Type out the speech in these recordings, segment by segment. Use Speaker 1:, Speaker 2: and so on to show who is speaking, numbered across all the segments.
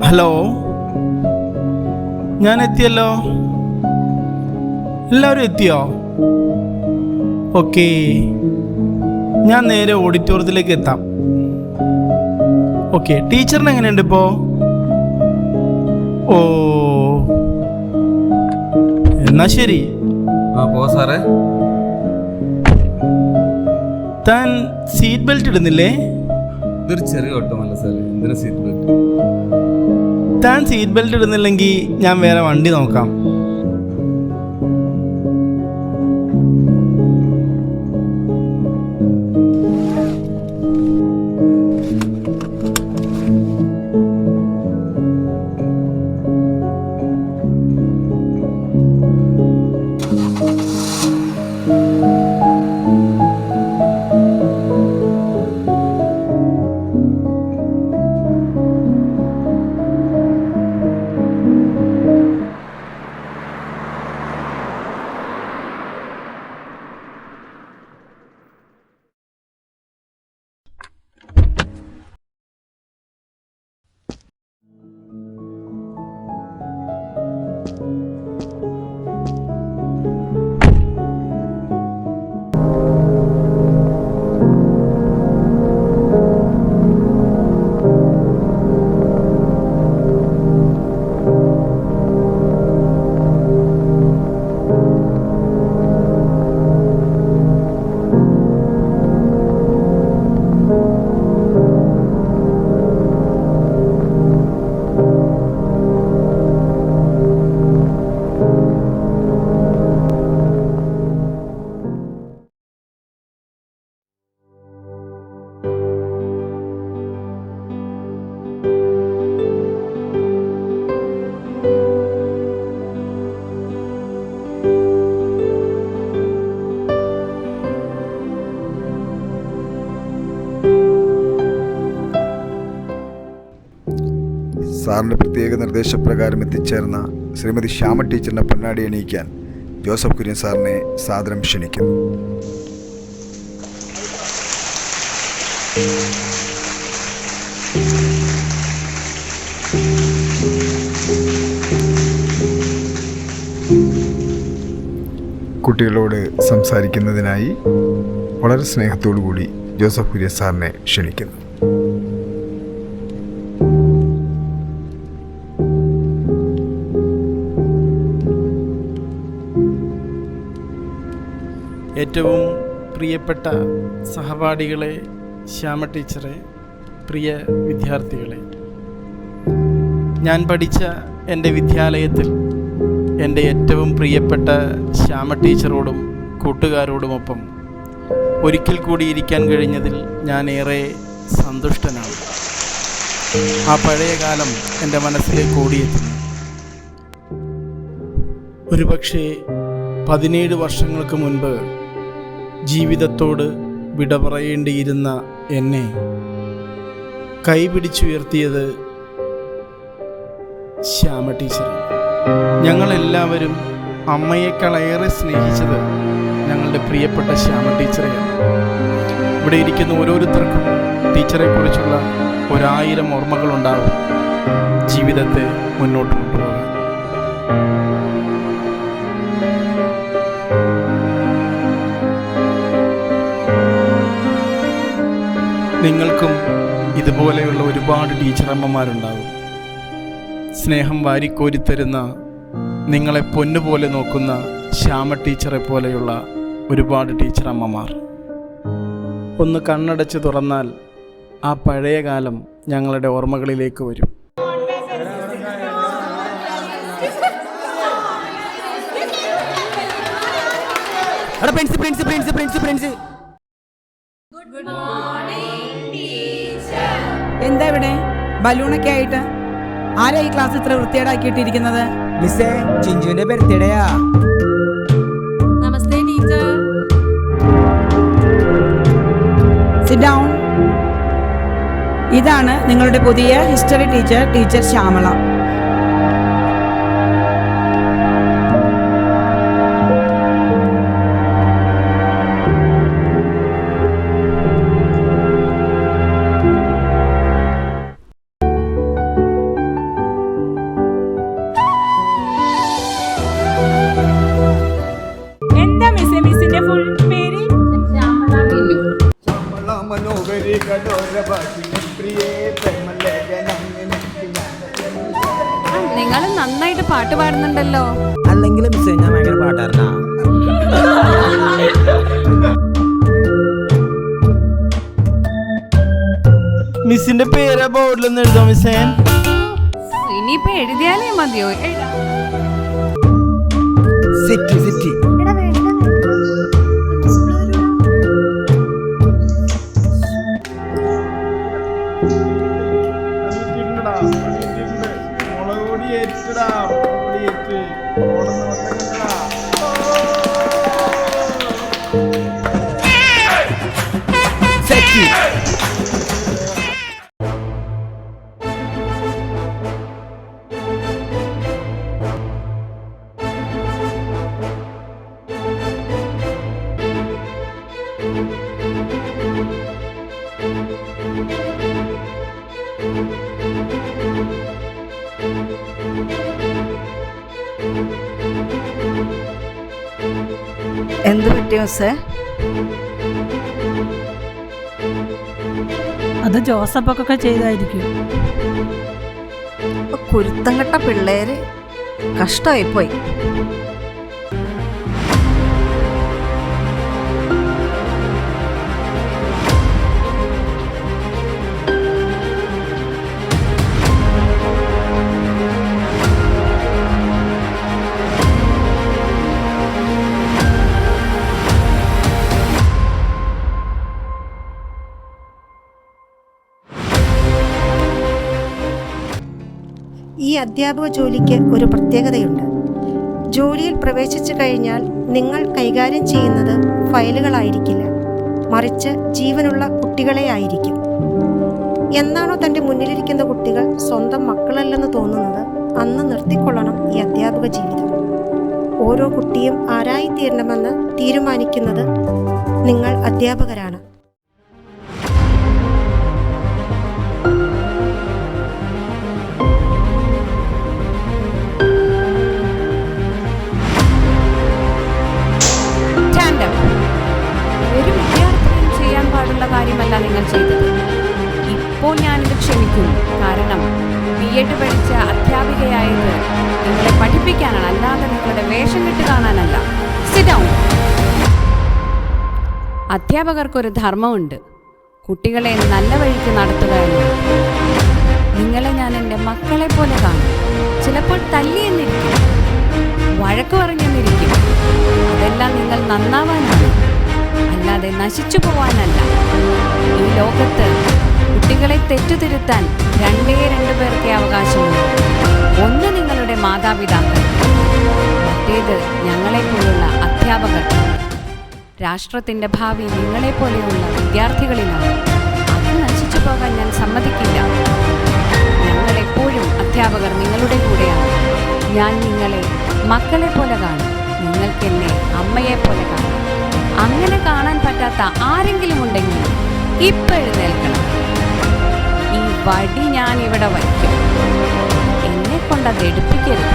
Speaker 1: Hello, ഞാൻ എത്തിയല്ലോ. എല്ലാവരും എത്തിയോ? ഓക്കേ, ഞാൻ നേരെ ഓഡിറ്റോറിയത്തിലേക്ക് എത്താം. ഓക്കെ, ടീച്ചറിന് എങ്ങനെയുണ്ട് ഇപ്പോൾ? ഓ, എന്നാ ശരി.
Speaker 2: സാറേ,
Speaker 1: താൻ സീറ്റ് ബെൽറ്റ് ഇടുന്നില്ലേ?
Speaker 2: ഇതൊരു ചെറിയ ഓട്ടമല്ല സാറേ, എന്തിനാ സീറ്റ് ബെൽറ്റ്?
Speaker 1: താൻ സീറ്റ് ബെൽറ്റ് ഇടുന്നില്ലെങ്കിൽ ഞാൻ വേറെ വണ്ടി നോക്കാം.
Speaker 3: സാറിൻ്റെ പ്രത്യേക നിർദ്ദേശപ്രകാരം എത്തിച്ചേർന്ന ശ്രീമതി ശ്യാമ ടീച്ചറിൻ്റെ പൊന്നാടി അണിയിക്കാൻ ജോസഫ് കുര്യൻ സാറിനെ സാദരം ക്ഷണിക്കുന്നു. കുട്ടികളോട് സംസാരിക്കുന്നതിനായി വളരെ സ്നേഹത്തോടു കൂടി ജോസഫ് കുര്യൻ സാറിനെ ക്ഷണിക്കുന്നു.
Speaker 1: ഏറ്റവും പ്രിയപ്പെട്ട സഹപാഠികളെ, ശ്യാമ ടീച്ചറെ, പ്രിയ വിദ്യാർത്ഥികളെ, ഞാൻ പഠിച്ച എൻ്റെ വിദ്യാലയത്തിൽ എൻ്റെ ഏറ്റവും പ്രിയപ്പെട്ട ശ്യാമ ടീച്ചറോടും കൂട്ടുകാരോടുമൊപ്പം ഒരിക്കൽ കൂടി ഇരിക്കാൻ കഴിഞ്ഞതിൽ ഞാൻ ഏറെ സന്തുഷ്ടനാണ്. ആ പഴയ കാലം എൻ്റെ മനസ്സിലേക്ക് ഓടിയെത്തുന്നു. ഒരുപക്ഷെ 17 വർഷങ്ങൾക്ക് മുൻപ് ജീവിതത്തോട് വിട പറയേണ്ടിയിരുന്ന എന്നെ കൈപിടിച്ചുയർത്തിയത് ശ്യാമ ടീച്ചറാണ്. ഞങ്ങളെല്ലാവരും അമ്മയേക്കാളേറെ സ്നേഹിച്ചത് ഞങ്ങളുടെ പ്രിയപ്പെട്ട ശ്യാമ ടീച്ചറെയാണ്. ഇവിടെ ഇരിക്കുന്ന ഓരോരുത്തർക്കും ടീച്ചറെക്കുറിച്ചുള്ള 1000 ഓർമ്മകളുണ്ടാവും ജീവിതത്തെ മുന്നോട്ട് കൊണ്ടുപോകാൻ. നിങ്ങൾക്കും ഇതുപോലെയുള്ള ഒരുപാട് ടീച്ചറമ്മമാരുണ്ടാകും. സ്നേഹം വാരിക്കോരിത്തരുന്ന, നിങ്ങളെ പൊന്നുപോലെ നോക്കുന്ന ശ്യാമ ടീച്ചറെ പോലെയുള്ള ഒരുപാട് ടീച്ചറമ്മമാർ. ഒന്ന് കണ്ണടച്ച് തുറന്നാൽ ആ പഴയ കാലം ഞങ്ങളുടെ ഓർമ്മകളിലേക്ക് വരും.
Speaker 4: എന്താ ഇവിടെ ബലൂണൊക്കെ ആയിട്ട്? ആരാ ഈ ക്ലാസ് ഇത്ര വൃത്തിയേടാക്കിയിട്ടിരിക്കുന്നത്?
Speaker 5: മിസ്സേ, ചിഞ്ചുവിന്റെ ബർത്ത്ഡേയാ.
Speaker 6: നമസ്തേ ടീച്ചർ.
Speaker 4: Sit down. ഇതാണ് നിങ്ങളുടെ പുതിയ ഹിസ്റ്ററി ടീച്ചർ, ടീച്ചർ ശ്യാമള.
Speaker 6: നിങ്ങൾ നന്നായിട്ട് പാട്ട് പാടുന്നുണ്ടല്ലോ.
Speaker 5: അല്ലെങ്കിൽ മിസ്സേ ഞാൻ ഭയങ്കര പാട്ടായിരുന്നാ.
Speaker 1: മിസ്സിന്റെ പേരാ ബോർഡിലൊന്നും എഴുതോ മിസ്സേ?
Speaker 6: ഇനിയിപ്പോ എഴുതിയാലേ മതിയോ?
Speaker 5: City city settee.
Speaker 7: എന്ത് പറ്റിയോ മിസ്സേ?
Speaker 8: അത് ജോസഫൊക്കെ ചെയ്തായിരിക്കും.
Speaker 7: കുരുത്തം കെട്ട പിള്ളേര് കഷ്ടമായിപ്പോയി.
Speaker 9: ഈ അധ്യാപക ജോലിക്ക് ഒരു പ്രത്യേകതയുണ്ട്. ജോലിയിൽ പ്രവേശിച്ചു കഴിഞ്ഞാൽ നിങ്ങൾ കൈകാര്യം ചെയ്യുന്നത് ഫയലുകളായിരിക്കില്ല, മറിച്ച് ജീവനുള്ള കുട്ടികളെ ആയിരിക്കും. എന്നാണോ തൻ്റെ മുന്നിലിരിക്കുന്ന കുട്ടികൾ സ്വന്തം മക്കളല്ലെന്ന് തോന്നുന്നത്, അന്ന് നിർത്തിക്കൊള്ളണം ഈ അധ്യാപക ജീവിതം. ഓരോ കുട്ടിയും ആരായിത്തീരണമെന്ന് തീരുമാനിക്കുന്നത് നിങ്ങൾ അധ്യാപകരാണ്.
Speaker 6: ഒരു വിദ്യാർത്ഥിയും ചെയ്യാൻ പാടുള്ള കാര്യമല്ല നിങ്ങൾ ചെയ്തത്. ഇപ്പോൾ ഞാനിത് ക്ഷമിക്കുന്നു. കാരണം B.Ed പഠിച്ച അധ്യാപികയായത് നിങ്ങളെ പഠിപ്പിക്കാനാണ്, അല്ലാതെ നിങ്ങളുടെ വേഷം കെട്ട് കാണാനല്ല. Sit down. അധ്യാപകർക്കൊരു ധർമ്മമുണ്ട്, കുട്ടികളെ നല്ല വഴിക്ക് നടത്തുക എന്നത്. നിങ്ങളെ ഞാൻ എൻ്റെ മക്കളെ പോലെ കാണും. ചിലപ്പോൾ തല്ലിയെന്നിരിക്കും, വഴക്ക് പറഞ്ഞെന്നിരിക്കും. അതെല്ലാം നിങ്ങൾ നന്നാവാനാണ്, അല്ലാതെ നശിച്ചു പോവാനല്ല. ഈ ലോകത്ത് കുട്ടികളെ തെറ്റുതിരുത്താൻ രണ്ടു പേർക്കേ അവകാശമുള്ളൂ. ഒന്ന് നിങ്ങളുടെ മാതാപിതാക്കൾ, മറ്റേത് ഞങ്ങളെപ്പോലുള്ള അധ്യാപകർ. രാഷ്ട്രത്തിൻ്റെ ഭാവി നിങ്ങളെപ്പോലെയുള്ള വിദ്യാർത്ഥികളിലാണ്. അത് നശിച്ചു പോകാൻ ഞാൻ സമ്മതിക്കില്ല. ഞങ്ങളെപ്പോഴും അധ്യാപകർ നിങ്ങളുടെ കൂടെയാണ്. ഞാൻ നിങ്ങളെ മക്കളെ പോലെ കാണും, നിങ്ങൾക്കെന്നെ അമ്മയെ പോലെ കാണും. അങ്ങനെ കാണാൻ പറ്റാത്ത ആരെങ്കിലും ഉണ്ടെങ്കിൽ ഇപ്പം എഴുന്നേൽക്കണം. ഈ വടി ഞാൻ ഇവിടെ വയ്ക്കും. എന്നെ കൊണ്ടത് എടുപ്പിക്കരുത്.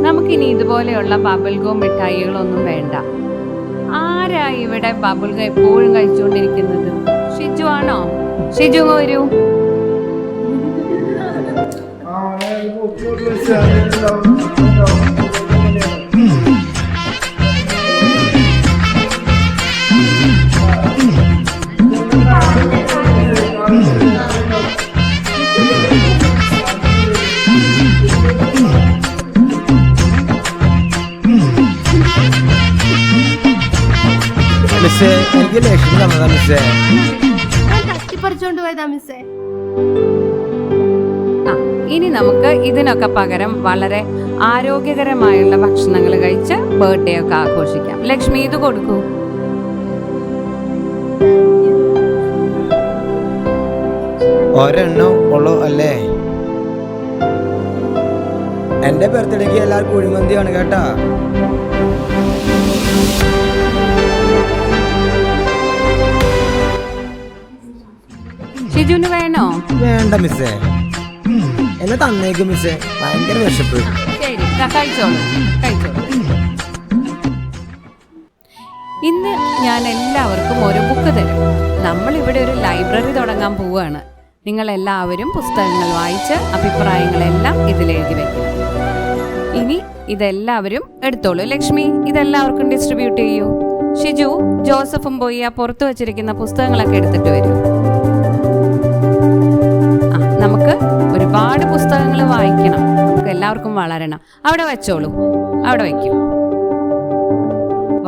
Speaker 6: നമുക്കിനി ഇതുപോലെയുള്ള ബബിൾഗോ മിഠായികളൊന്നും വേണ്ട. ആരാ ഇവിടെ ബബിൾഗോ എപ്പോഴും കഴിച്ചുകൊണ്ടിരിക്കുന്നത്? ഷിജു ആണോ? ഷിജു വരൂ.
Speaker 5: മിസ്സേ, എനിക്ക് ലക്ഷ്മി തന്നതാ മിസ്സേ.
Speaker 8: തട്ടിപ്പറിച്ചോണ്ട് പോയതാ മിസ്സേ.
Speaker 6: ഇനി നമുക്ക് ഇതിനൊക്കെ പകരം വളരെ ആരോഗ്യകരമായുള്ള ഭക്ഷണങ്ങൾ കഴിച്ച് ബർത്ത്ഡേ ഒക്കെ ആഘോഷിക്കാം. ലക്ഷ്മി, ഇത് കൊടുക്കൂ.
Speaker 5: ഒരെണ്ണം ഉള്ളൂ അല്ലേ? എന്റെ ബർത്ത്ഡേക്ക് എല്ലാവർക്കും കുഴിമന്തിയാണ് കേട്ടാ.
Speaker 6: ഷിജുന് വേണോ?
Speaker 5: വേണ്ട മിസ്സേ, എന്നെ തന്നേക്കും മിസ്സേ, ഭയങ്കര വിശപ്പ്.
Speaker 6: ശരി, കഴിച്ചോളൂ. ഇന്ന് ഞാൻ എല്ലാവർക്കും ഓരോ ബുക്ക് തരും. നമ്മളിവിടെ ഒരു ലൈബ്രറി തുടങ്ങാൻ പോവുകയാണ്. നിങ്ങൾ എല്ലാവരും പുസ്തകങ്ങൾ വായിച്ച് അഭിപ്രായങ്ങളെല്ലാം ഇതിലെഴുതി വെക്കും. ഇനി ഇതെല്ലാവരും എടുത്തോളൂ. ലക്ഷ്മി, ഇതെല്ലാവർക്കും ഡിസ്ട്രിബ്യൂട്ട് ചെയ്യൂ. ഷിജു, ജോസഫും പോയി ആ പുറത്തു വച്ചിരിക്കുന്ന പുസ്തകങ്ങളൊക്കെ എടുത്തിട്ട് വരും. നമുക്ക് ഒരുപാട് പുസ്തകങ്ങൾ വായിക്കണം, നമുക്ക് എല്ലാവർക്കും വളരണം. അവിടെ വെച്ചോളൂ, അവിടെ വയ്ക്കൂ.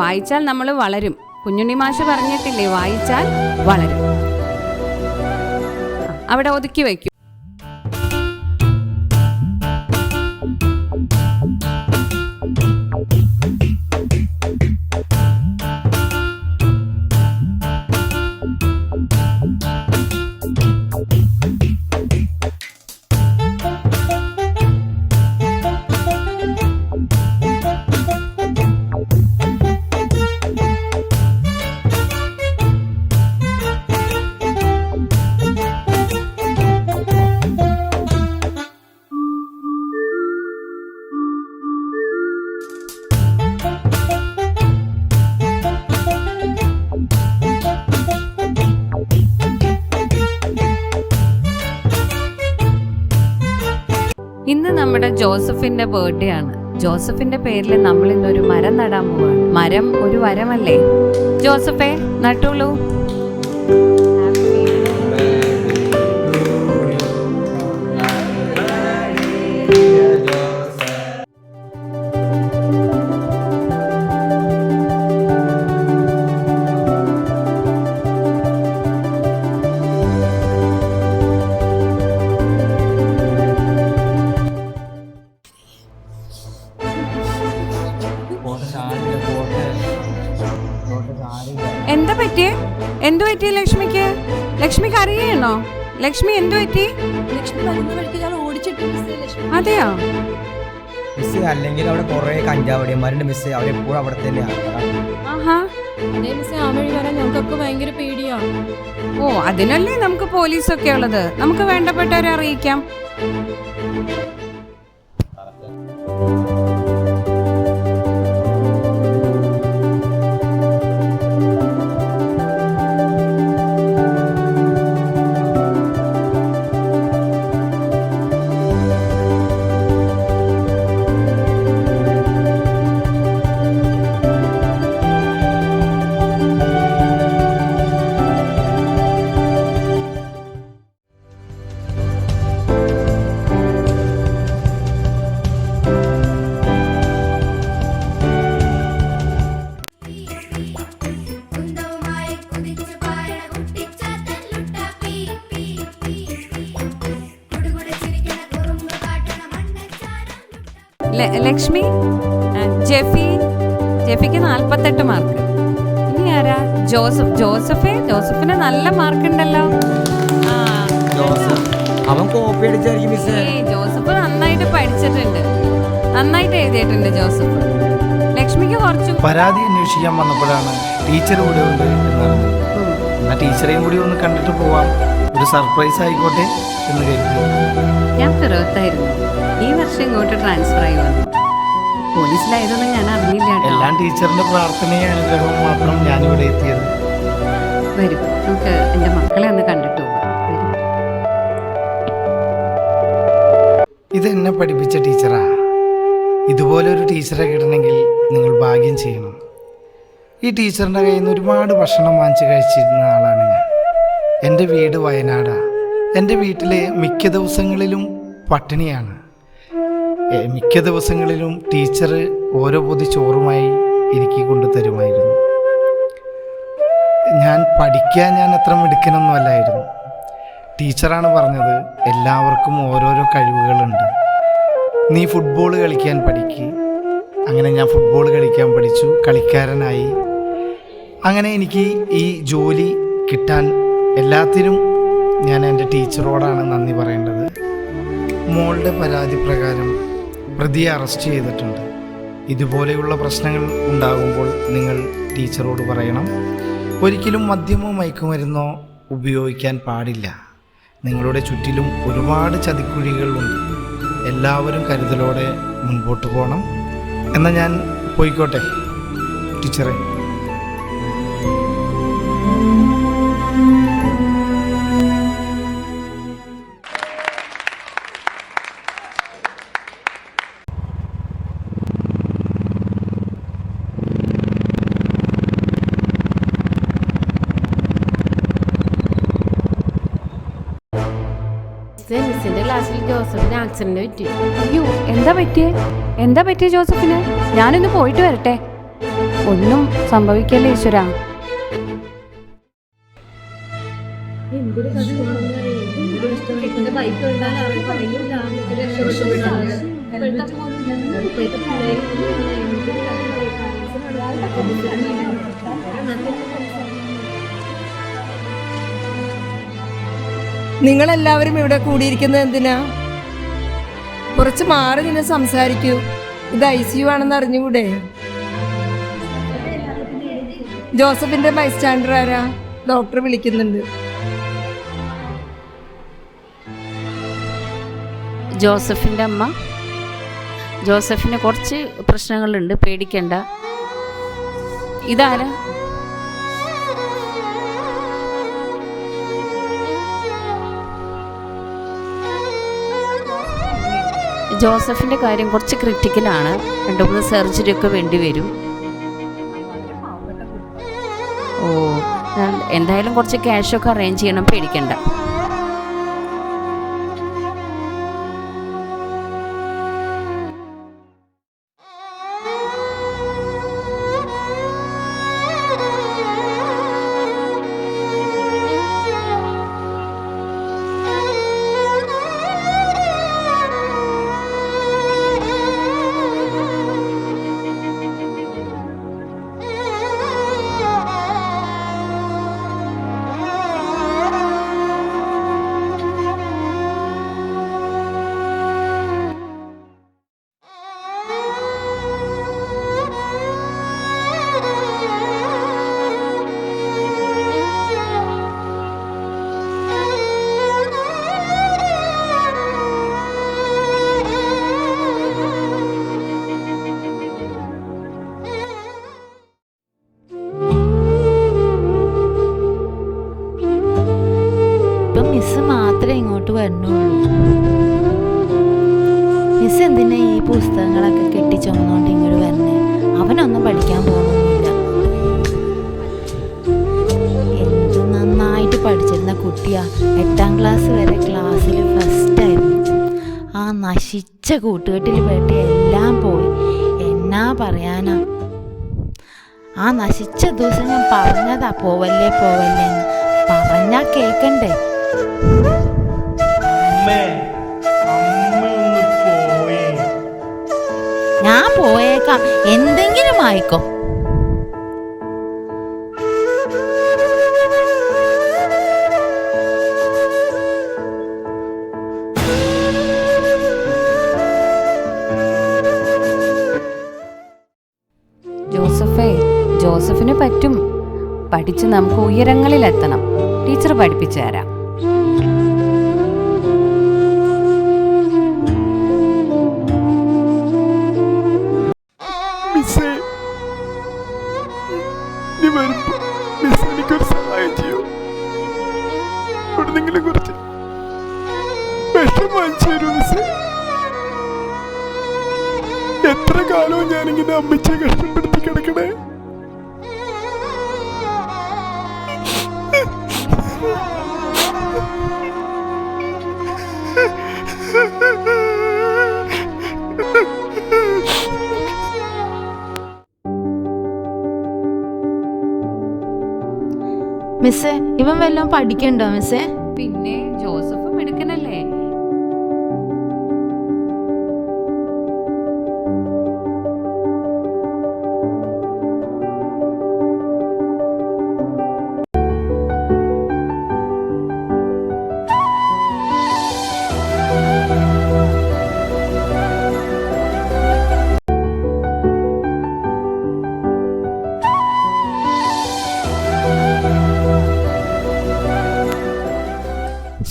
Speaker 6: വായിച്ചാൽ നമ്മൾ വളരും. കുഞ്ഞുണ്ണി മാഷ് പറഞ്ഞിട്ടില്ലേ, വായിച്ചാൽ വളരും. അവിടെ ഒതുക്കി വയ്ക്കൂ. ഇന്ന് നമ്മുടെ ജോസഫിന്റെ ബർത്ത്ഡേ ആണ്. ജോസഫിന്റെ പേരിൽ നമ്മൾ ഇന്നൊരു മരം നടാൻ പോവാണ്. മരം ഒരു വരമല്ലേ? ജോസഫേ, നട്ടോളൂ. എന്തു പറ്റി ലക്ഷ്മിക്ക്? ലക്ഷ്മിക്ക് അറിയണോ? ലക്ഷ്മി എന്തു പറ്റി? അതെയോ?
Speaker 5: മിസ്സേ, അല്ലെങ്കിൽ അവിടെ കുറെ കഞ്ചാവടിയന്മാരുണ്ട് മിസ്സേ, അവരെപ്പോഴും അവിടെ തന്നെയാണ്.
Speaker 8: ഞങ്ങൾക്കൊക്കെ ഭയങ്കര പേടിയാ.
Speaker 6: ഓ, അതിനല്ലേ നമുക്ക് പോലീസൊക്കെ ഉള്ളത്. നമുക്ക് വേണ്ടപ്പെട്ടവരെ അറിയിക്കാം. ലക്ഷ്മി, ജെഫിക്ക് 48 മാർക്ക്. ഇനി ആരാ? ജോസഫിന് നല്ല മാർക്ക് ഉണ്ടല്ലോ.
Speaker 5: അവൻ കോപ്പി അടിച്ചായിരിക്കും മിസ്സേ.
Speaker 6: ജോസഫ് നന്നായിട്ട് പഠിച്ചിട്ടുണ്ട്, നന്നായിട്ട് എഴുതിയിട്ടുണ്ട് ജോസഫ്. ലക്ഷ്മിക്ക് കുറച്ച്
Speaker 1: പരാതി അന്വേഷിക്കാൻ വന്നപ്പോഴാണ് ടീച്ചർ കൂടെ ഉണ്ട് എന്നറിഞ്ഞത്. എന്നാൽ ടീച്ചറേയും കൂടി ഒന്ന് കണ്ടിട്ട് പോവാം, ഒരു സർപ്രൈസ് ആയിക്കോട്ടെ എന്ന് കരുതി.
Speaker 6: ഞാൻ ഫിറോത്തായിരുന്നു. ഈ വർഷം ഇങ്ങോട്ട് ട്രാൻസ്ഫർ ആയി വന്നു. പോലീസിലായതൊന്നും ഞാൻ അറിഞ്ഞില്ല.
Speaker 1: എല്ലാം ടീച്ചറിന്റെ പ്രാർത്ഥനയും അനുഗ്രഹവും മാത്രം ഞാനിവിടെ എത്തിയത്.
Speaker 6: വരും, നമുക്ക് എൻ്റെ മക്കളെ ഒന്ന് കണ്ടിട്ട് പോവാം.
Speaker 1: ഇതെന്നെ പഠിപ്പിച്ച ടീച്ചറാ. ഇതുപോലെ ഒരു ടീച്ചറെ കിട്ടണമെങ്കിൽ നിങ്ങൾ ഭാഗ്യം ചെയ്യണം. ഈ ടീച്ചറിൻ്റെ കയ്യിൽ നിന്ന് ഒരുപാട് ഭക്ഷണം വാങ്ങിച്ച് കഴിച്ചിരുന്ന ആളാണ് ഞാൻ. എൻ്റെ വീട് വയനാടാണ്. എൻ്റെ വീട്ടിൽ മിക്ക ദിവസങ്ങളിലും പട്ടിണിയാണ്. മിക്ക ദിവസങ്ങളിലും ടീച്ചർ ഓരോ പൊതി ചോറുമായി എനിക്ക് കൊണ്ടുതരുമായിരുന്നു. ഞാൻ അത്ര മിടുക്കനൊന്നും അല്ലായിരുന്നു. ടീച്ചറാണ് പറഞ്ഞത്, എല്ലാവർക്കും ഓരോരോ കഴിവുകളുണ്ട്, നീ ഫുട്ബോൾ കളിക്കാൻ പഠിക്ക്. അങ്ങനെ ഞാൻ ഫുട്ബോൾ കളിക്കാൻ പഠിച്ചു, കളിക്കാരനായി. അങ്ങനെ എനിക്ക് ഈ ജോലി കിട്ടാൻ എല്ലാത്തിനും ഞാൻ എൻ്റെ ടീച്ചറോടാണ് നന്ദി പറയേണ്ടത്. മോളുടെ പരാതി പ്രകാരം പ്രതിയെ അറസ്റ്റ് ചെയ്തിട്ടുണ്ട്. ഇതുപോലെയുള്ള പ്രശ്നങ്ങൾ ഉണ്ടാകുമ്പോൾ നിങ്ങൾ ടീച്ചറോട് പറയണം, ഒരിക്കലും മദ്യമോ മയക്കുമരുന്നോ ഉപയോഗിക്കാൻ പാടില്ല. നിങ്ങളുടെ ചുറ്റിലും ഒരുപാട് ചതിക്കുഴികളുണ്ട്. എല്ലാവരും കരുതലോടെ മുൻപോട്ട് പോകണം. എന്നാൽ ഞാൻ പോയിക്കോട്ടെ ടീച്ചറെ.
Speaker 8: മിസ്സിന്റെ ക്ലാസ്സിൽ ജോസഫിന് ആക്സിഡന്റ് പറ്റി.
Speaker 6: അയ്യോ, എന്താ പറ്റിയേ ജോസഫിന്? ഞാനൊന്ന് പോയിട്ട് വരട്ടെ. ഒന്നും സംഭവിക്കല്ലേ ഈശ്വര.
Speaker 4: നിങ്ങളെല്ലാവരും ഇവിടെ കൂടിയിരിക്കുന്നത് എന്തിനാ? കുറച്ച് മാറി നിന്ന് സംസാരിക്കൂ. ഇത് ICU ആണെന്ന് അറിഞ്ഞുകൂടെ? ജോസഫിന്റെ ബൈസ്റ്റാൻഡർ ആരാ? ഡോക്ടർ വിളിക്കുന്നുണ്ട്.
Speaker 6: ജോസഫിൻ്റെ അമ്മ. ജോസഫിന് കുറച്ച് പ്രശ്നങ്ങളുണ്ട്, പേടിക്കണ്ട. ഇതാരാ? ജോസഫിൻ്റെ കാര്യം കുറച്ച് ക്രിട്ടിക്കലാണ്. 2-3 സർജറി ഒക്കെ വേണ്ടി വരും. ഓ, എന്തായാലും കുറച്ച് ക്യാഷൊക്കെ അറേഞ്ച് ചെയ്യണം, പേടിക്കണ്ട.
Speaker 8: മിസ് മാത്രമേ ഇങ്ങോട്ട് വരണുള്ളൂ. മിസ് എന്തിനാ ഈ പുസ്തകങ്ങളൊക്കെ കെട്ടിച്ചോന്നോണ്ട് ഇങ്ങോട്ട് വരണേ? അവനൊന്നും പഠിക്കാൻ പോകുന്നില്ല. എന്ത് നന്നായിട്ട് പഠിച്ചിരുന്ന കുട്ടിയാ. 8ാം ക്ലാസ് വരെ ക്ലാസ്സിൽ ഫസ്റ്റായിരുന്നു. ആ നശിച്ച കൂട്ടുകെട്ടിൽ പെട്ടി എല്ലാം പോയി. എന്നാ പറയാനാ? ആ നശിച്ച ദിവസം ഞാൻ പറഞ്ഞതാ പോവല്ലേ പോവല്ലേന്ന്. പറഞ്ഞാ കേക്കണ്ടേ? ഞാൻ പോയേക്കാം, എന്തെങ്കിലും ആയിക്കോ.
Speaker 6: ജോസഫിന് പറ്റും. പഠിച്ച് നമുക്ക് ഉയരങ്ങളിലെത്തണം. ടീച്ചർ പഠിപ്പിച്ചു തരാം.
Speaker 3: എനിക്കൊരു സഹായം ചെയ്യൂ. എവിടെന്നെങ്കിലും കുറച്ച് വിഷം വാങ്ങിച്ചു തരൂ മിസ്സേ. എത്ര കാലവും ഞാനിങ്ങനെ അമ്മച്ചെ കഷ്ടപ്പെടുത്തി കിടക്കണേ.
Speaker 8: മിസ്സേ, ഇവൻ വല്ലതും പഠിക്കണ്ടോ മിസ്സേ?
Speaker 6: പിന്നെ ജോസഫ് മിടുക്കനല്ലേ?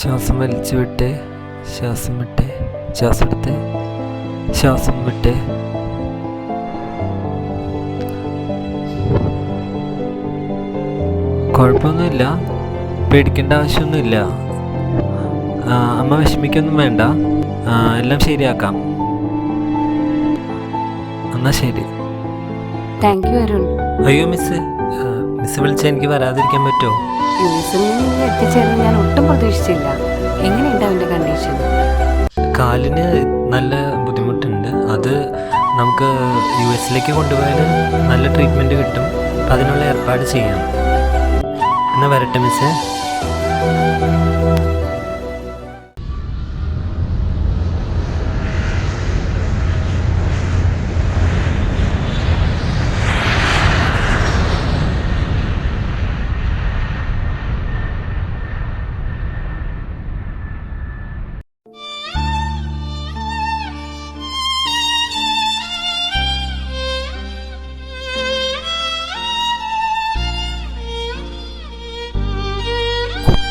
Speaker 10: ശ്വാസം വലിച്ചു വിട്ടേ, ശ്വാസം വിട്ടേ, ശ്വാസം എടുത്തേ, ശ്വാസം വിട്ടേ. കുഴപ്പമൊന്നുമില്ല, പേടിക്കേണ്ട ആവശ്യമൊന്നുമില്ല. അമ്മ വിഷമിക്കൊന്നും വേണ്ട, എല്ലാം ശരിയാക്കാം. എന്നാ ശരി.
Speaker 6: Thank you Arun.
Speaker 10: അയ്യോ മിസ് വിളിച്ചാൽ എനിക്ക് വരാതിരിക്കാൻ പറ്റുമോ?
Speaker 6: യുഎസിൽ നിന്ന് ഇങ്ങ് എത്തിച്ചേർന്ന് ഞാൻ ഒട്ടും പ്രതീക്ഷിച്ചില്ല. എങ്ങനെയുണ്ട് അവൻ്റെ കണ്ടീഷൻ?
Speaker 10: കാലിന് നല്ല ബുദ്ധിമുട്ടുണ്ട്. അത് നമുക്ക് US കൊണ്ടുപോയാൽ നല്ല ട്രീറ്റ്മെൻറ്റ് കിട്ടും. അതിനുള്ള ഏർപ്പാട് ചെയ്യാം. എന്നാൽ വരട്ടെ മിസ്സേ.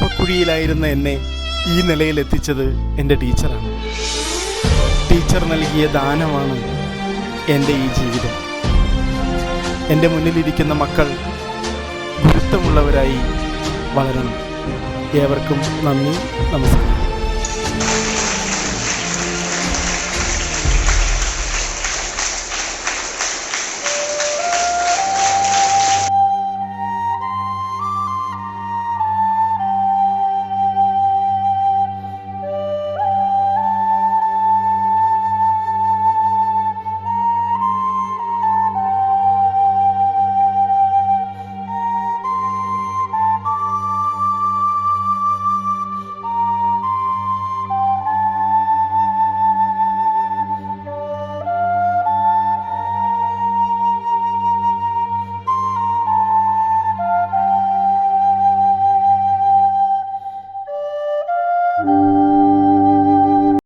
Speaker 1: കുപ്പക്കുഴിയിലായിരുന്ന എന്നെ ഈ നിലയിലെത്തിച്ചത് എൻ്റെ ടീച്ചറാണ്. ടീച്ചർ നൽകിയ ദാനമാണ് എൻ്റെ ഈ ജീവിതം. എൻ്റെ മുന്നിലിരിക്കുന്ന മക്കൾ ഗുരുത്വമുള്ളവരായി വളരണം. ഏവർക്കും നന്ദി, നമസ്കാരം.